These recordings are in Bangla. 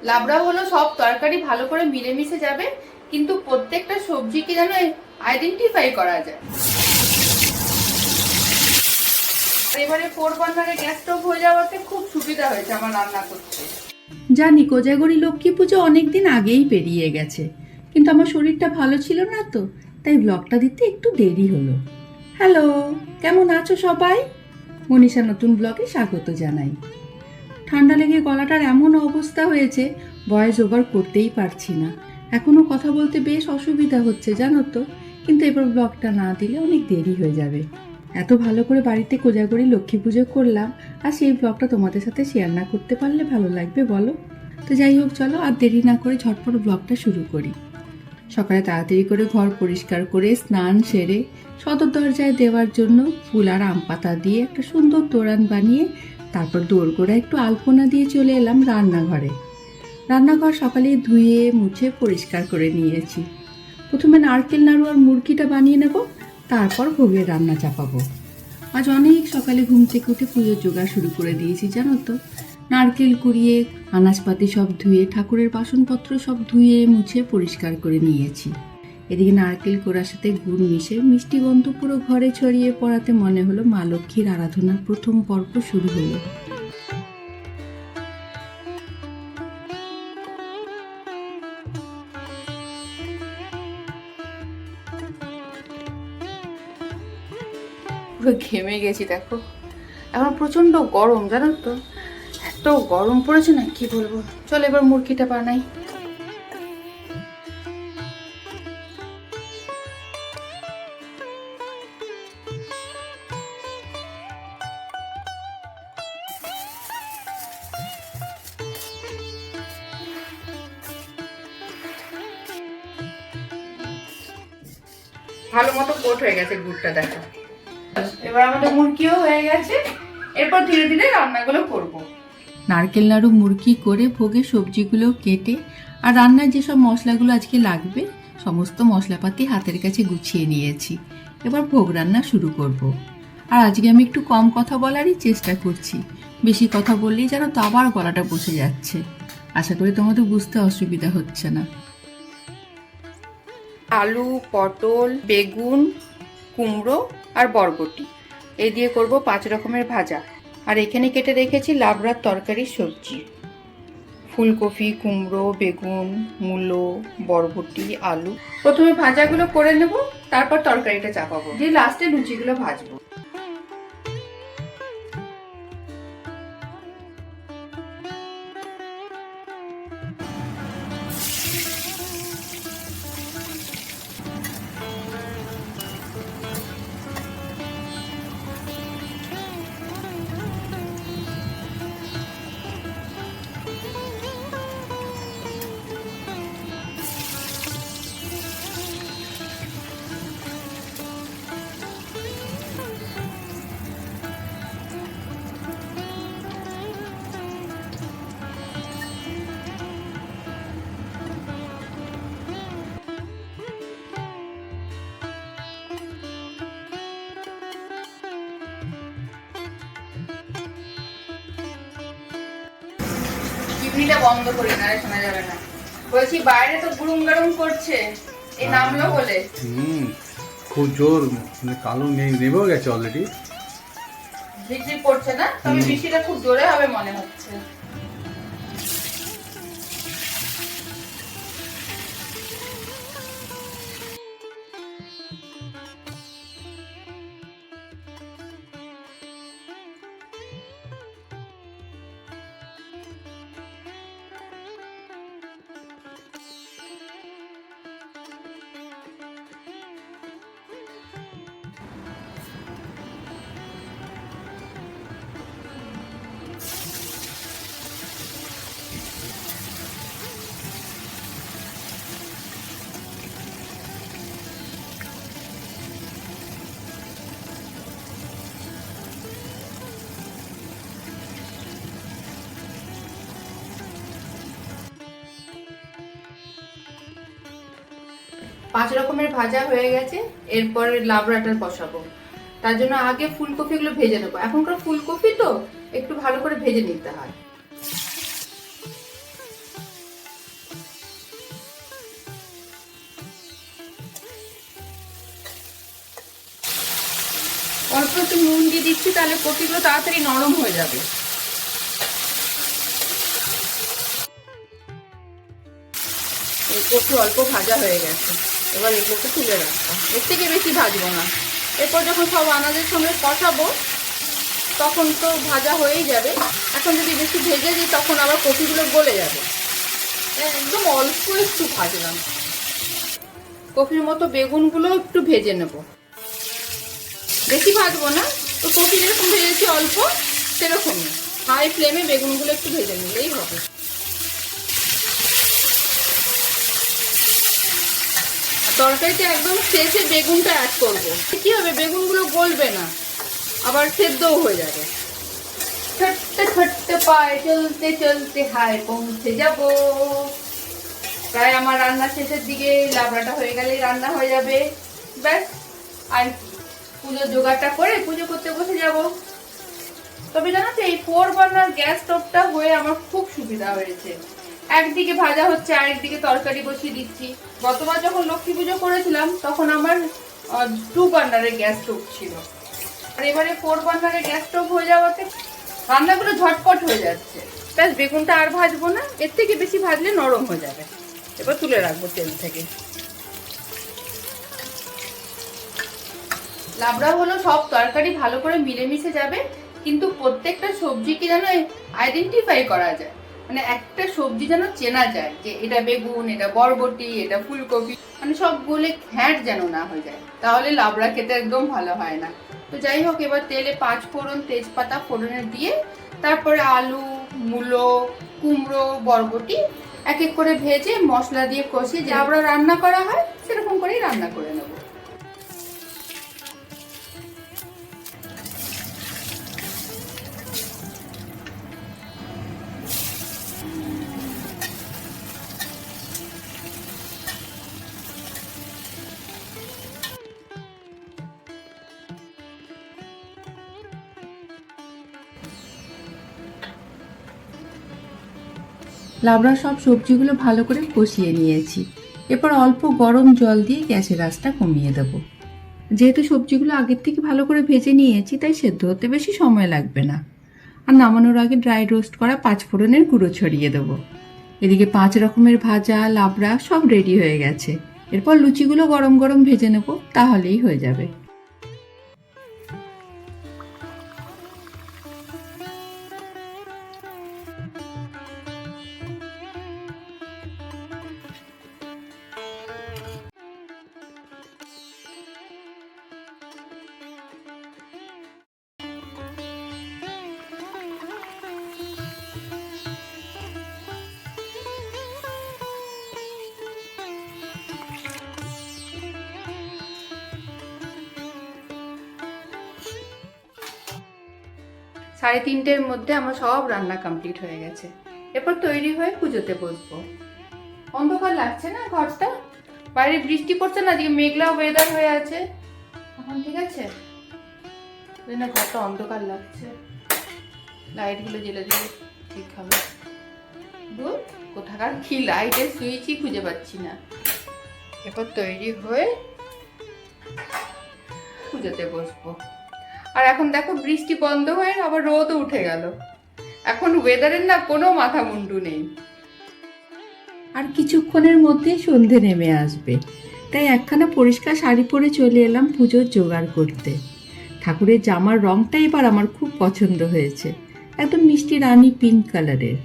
লাবড়া হলো সব তরকারি ভালো করে মিলেমিশে যাবে, কিন্তু প্রত্যেকটা সবজিকে যেন আইডেন্টিফাই করা যায়। এবারে 4 বার্নারে গ্যাস স্টোভ হয়ে যাওয়াতে খুব সুবিধা হয়েছে আমার রান্না করতে। জানি কোজাগরি লক্ষ্মী পুজো অনেকদিন আগেই পেরিয়ে গেছে, কিন্তু আমার শরীরটা ভালো ছিল না তো, তাই ব্লগটা দিতে একটু দেরি হলো। হ্যালো, কেমন আছো সবাই? মনীষা নতুন ব্লগে স্বাগত জানাই। ঠান্ডা লেগে গলাটার এমন অবস্থা হয়েছে, ভয়েস ওভার করতেই পারছি না। এখনো কথা বলতে বেশ অসুবিধা হচ্ছে জানো তো, কিন্তু এবার ব্লগটা না দিলে অনেক দেরি হয়ে যাবে। এত ভালো করে বাড়িতে কোজাগরি লক্ষ্মী পুজো করলাম, আর সেই ব্লগটা তোমাদের সাথে শেয়ার না করতে পারলে ভালো লাগবে বলো? তো যাই হোক, চলো আর দেরি না করে ঝটপট ব্লগটা শুরু করি। সকালে তাড়াতাড়ি করে ঘর পরিষ্কার করে স্নান সেরে সদর দরজায় দেওয়ার জন্য ফুল আর আম পাতা দিয়ে একটা সুন্দর তোরণ বানিয়ে তারপর দোরগোড়া একটু আলপনা দিয়ে চলে এলাম রান্নাঘরে। রান্নাঘর সকালে ধুয়ে মুছে পরিষ্কার করে নিয়েছি। প্রথমে নারকেল নাড়ু আর মুরগিটা বানিয়ে নেব, তারপর ভোগের রান্না চাপাবো। আজ অনেক সকালে ঘুম থেকে উঠে পুজোর জোগাড় শুরু করে দিয়েছি জানো তো। নারকেল কুড়িয়ে আনাজপাতি সব ধুয়ে ঠাকুরের বাসনপত্র সব ধুয়ে মুছে পরিষ্কার করে নিয়েছি। এদিকে নারকেল কোড়ার সাথে গুড় মিশে মিষ্টি গন্ধ পুরো ঘরে ছড়িয়ে পড়াতে মনে হলো মা লক্ষ্মীর আরাধনার প্রথম পর্ব শুরু হলো। পুরো ঘেমে গেছি দেখো, এখন প্রচন্ড গরম জানো তো, এত গরম পড়েছে না কি বলবো। চলো এবার মুরগিটা বানাই। ভালো মতো কোট হয়ে গেছে গুড়টা দেখো। এবার আমাদের মুরগিও হয়ে গেছে, এরপর ধীরে ধীরে রান্নাগুলো করবো। নারকেল নাড়ু মুরগি করে ভোগে সবজিগুলো কেটে আর রান্নার যেসব মশলাগুলো আজকে লাগবে সমস্ত মশলাপাতি হাতের কাছে গুছিয়ে নিয়েছি। এবার ভোগ রান্না শুরু করব। আর আজকে আমি একটু কম কথা বলারই চেষ্টা করছি, বেশি কথা বললেই যেন তো আবার গলাটা বসে যাচ্ছে। আশা করি তোমাদের বুঝতে অসুবিধা হচ্ছে না। আলু, পটল, বেগুন, কুমড়ো আর বরবটি এই দিয়ে করব 5 রকমের ভাজা। আর এখানে কেটে রেখেছি লাবড়ার তরকারির সবজি, ফুলকপি, কুমড়ো, বেগুন, মূলো, বরবটি, আলু। প্রথমে ভাজাগুলো করে নেব, তারপর তরকারিটা চাপাবো, দিয়ে লাস্টে লুচিগুলো ভাজবো। চিমনিটা বন্ধ করি না, শোনা যাবে না। বলছি বাইরে তো গুরুম গারুম করছে, এই নামলো বলে। খুব জোর, মানে কালো নেমেও গেছে অলরেডি। ঝিরঝির পড়ছে না, তবে বৃষ্টিটা খুব জোরে হবে মনে হচ্ছে। পাঁচ রকমের ভাজা হয়ে গেছে, এরপর লাবড়াটা বসাবো। তার জন্য আগে ফুলকপিগুলো ভেজে নেবো। এখনকার ফুলকপি তো একটু ভালো করে ভেজে নিতে হয়। অল্প একটু নুন দিয়ে দিচ্ছি, তাহলে কপিগুলো তাড়াতাড়ি নরম হয়ে যাবে। এই কপি অল্প ভাজা হয়ে গেছে, এবার এগুলোকে তুলে রাখবো, এর থেকে বেশি ভাজবো না। এরপর যখন সব আনাজের সঙ্গে কষাবো তখন তো ভাজা হয়েই যাবে। এখন যদি বেশি ভেজে দিই তখন আবার কপিগুলো গলে যাবে। একদম অল্প একটু ভাজলাম। কপির মতো বেগুনগুলো একটু ভেজে নেব, বেশি ভাজবো না। তো কপি যেরকম ভেজেছি অল্প, সেরকমই হাই ফ্লেমে বেগুনগুলো একটু ভেজে নিলেই হবে। তরকারিতে একদম শেষে বেগুনটা অ্যাড করবো। কি হবে, বেগুনগুলো গলবে না, আবার সেদ্ধও হয়ে যাবে। ছট্টে ছট্টে পায়ে চলতে চলতে হায় পৌঁছে যাব। প্রায় আমার রান্না শেষের দিকে, লাবড়াটা হয়ে গেলেই রান্না হয়ে যাবে। ব্যাস, আর পুজোর জোগাড়টা করে পুজো করতে বসে যাব। তবে জানো তো, এই 4 বার্নার গ্যাস স্টোভটা হয়ে আমার খুব সুবিধা হয়েছে। একদিকে ভাজা হচ্ছে, আরেকদিকে তরকারি বসিয়ে দিচ্ছি। গতবার যখন লক্ষ্মী পুজো করেছিলাম তখন আমার 2 বার্নারের গ্যাস স্টোভ ছিল, আর এবারে 4 বার্নারের গ্যাস স্টোভ হয়ে যাওয়াতে রান্নাগুলো ঝটপট হয়ে যাচ্ছে। ব্যাস, বেগুনটা আর ভাজবো না, এর থেকে বেশি ভাজলে নরম হয়ে যাবে। এবার তুলে রাখবো তেল থেকে। লাবড়া হলো সব তরকারি ভালো করে মিলেমিশে যাবে, কিন্তু প্রত্যেকটা সবজি কি যেন আইডেন্টিফাই করা যায়, মানে একটা সবজি যেন চেনা যায় যে এটা বেগুন, এটা বরবটি, এটা ফুলকপি, মানে সব গলে ঘ্যাঁট যেন না হয়ে যায়, তাহলে লাবড়া খেতে একদম ভালো হয় না। তো যাই হোক, এবার তেলে 5 ফোড়ন, তেজপাতা ফোড়নে দিয়ে তারপরে আলু, মূলো, কুমড়ো, বরবটি এক এক করে ভেজে মশলা দিয়ে কষিয়ে যে লাবড়া রান্না করা হয় সেরকম করেই রান্না করে নেব। লাবড়া সব সবজিগুলো ভালো করে কষিয়ে নিয়েছি। এরপর অল্প গরম জল দিয়ে গ্যাসের আঁচটা কমিয়ে দেব। যেহেতু সবজিগুলো আগের থেকে ভালো করে ভেজে নিয়েছি, তাই সেদ্ধ হতে বেশি সময় লাগবে না। আর নামানোর আগে ড্রাই রোস্ট করা 5 ফোড়নের গুঁড়ো ছড়িয়ে দেবো। এদিকে 5 রকমের ভাজা, লাবড়া সব রেডি হয়ে গেছে। এরপর লুচিগুলো গরম গরম ভেজে নেব, তাহলেই হয়ে যাবে। সাড়ে 3টের মধ্যে আমার সব রান্না কমপ্লিট হয়ে গেছে। এরপর তৈরি হয়ে পুজোতে বসবো। অন্ধকার লাগছে না ঘরটা? বাইরে বৃষ্টি পড়ছে না, আজকে মেঘলা ওয়েদার হয়ে আছে। এখন ঠিক আছে, না ঘরটা অন্ধকার লাগছে। লাইটগুলো জ্বেলে দিলে ঠিক হবে। দূর, কোথাকার কি লাইটের সুইচই খুঁজে পাচ্ছি না। এরপর তৈরি হয়ে পুজোতে বসবো। আর এখন দেখো, বৃষ্টি বন্ধ হয়ে আবার রোদও উঠে গেল। এখন ওয়েদারের না কোনো মাথা মুন্ডু নেই। আর কিছুক্ষণের মধ্যেই সন্ধে নেমে আসবে, তাই একখানা পরিষ্কার শাড়ি পরে চলে এলাম পুজোর জোগাড় করতে। ঠাকুরের জামার রংটা এবার আমার খুব পছন্দ হয়েছে, একদম মিষ্টি রানী পিঙ্ক কালারের।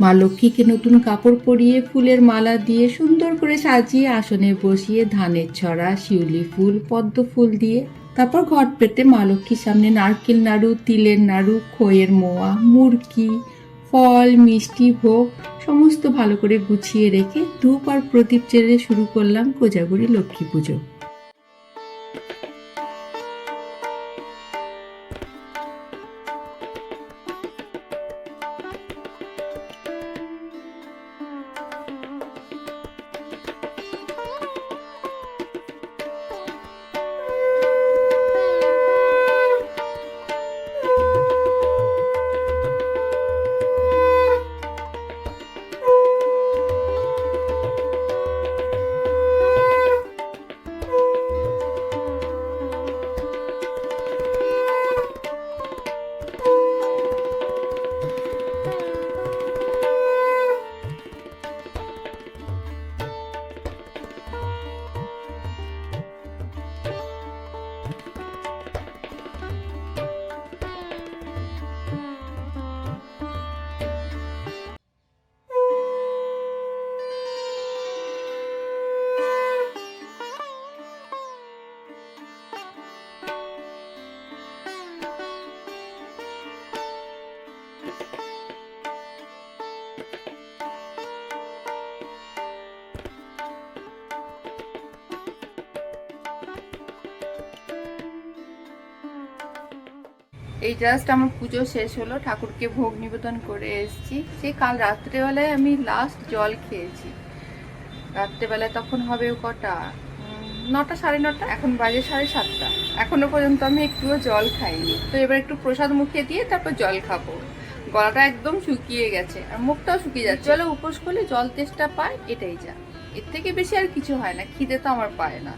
মা লক্ষ্মীকে নতুন কাপড় পরিয়ে ফুলের মালা দিয়ে সুন্দর করে সাজিয়ে আসনে বসিয়ে ধানের ছড়া, শিউলি ফুল, পদ্ম ফুল দিয়ে তারপর ঘট পেতে মা লক্ষ্মীর সামনে নারকেল নাড়ু, তিলের নাড়ু, খইয়ের মোয়া, মুরকি, ফল, মিষ্টি, ভোগ সমস্ত ভালো করে গুছিয়ে রেখে ধূপ আর প্রদীপ জ্বেলে শুরু করলাম কোজাগরী লক্ষ্মী পুজো। এই জাস্ট আমার পুজো শেষ হলো, ঠাকুরকে ভোগ নিবেদন করে এসেছি। সেই কাল রাত্রেবেলায় আমি লাস্ট জল খেয়েছি। রাত্রেবেলায় তখন হবে কটা, 9টা 9:30, এখন বাজে 7:30। এখনো পর্যন্ত আমি একটুও জল খাইনি। তো এবার একটু প্রসাদ মুখে দিয়ে তারপর জল খাবো। গলাটা একদম শুকিয়ে গেছে আর মুখটাও শুকিয়ে যাচ্ছে। জলে উপোস করলে জল তেষ্টা পায়, এটাই যা, এর থেকে বেশি আর কিছু হয় না। খিদে তো আমার পায় না।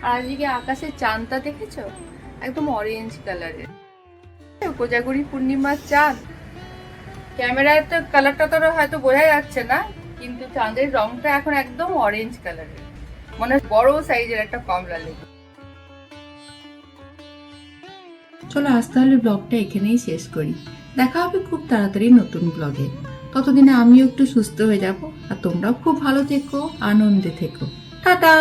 আর আজকে আকাশের চাঁদটা দেখেছো, একদম অরেঞ্জ কালারের, কোজাগরী পূর্ণিমার চাঁদ। ক্যামেরায় তো কালারটা তো হয়তো বোঝা যাচ্ছে না, কিন্তু চাঁদের রংটা এখন একদম অরেঞ্জ কালারের, মানে বড় সাইজের একটা কমলা লেবু। চলো আজ তাহলে ব্লগটা এখানেই শেষ করি। দেখা হবে খুব তাড়াতাড়ি নতুন ব্লগে। ততদিনে আমিও একটু সুস্থ হয়ে যাব, আর তোমরাও খুব ভালো থেকো, আনন্দে থেকো। টাটা।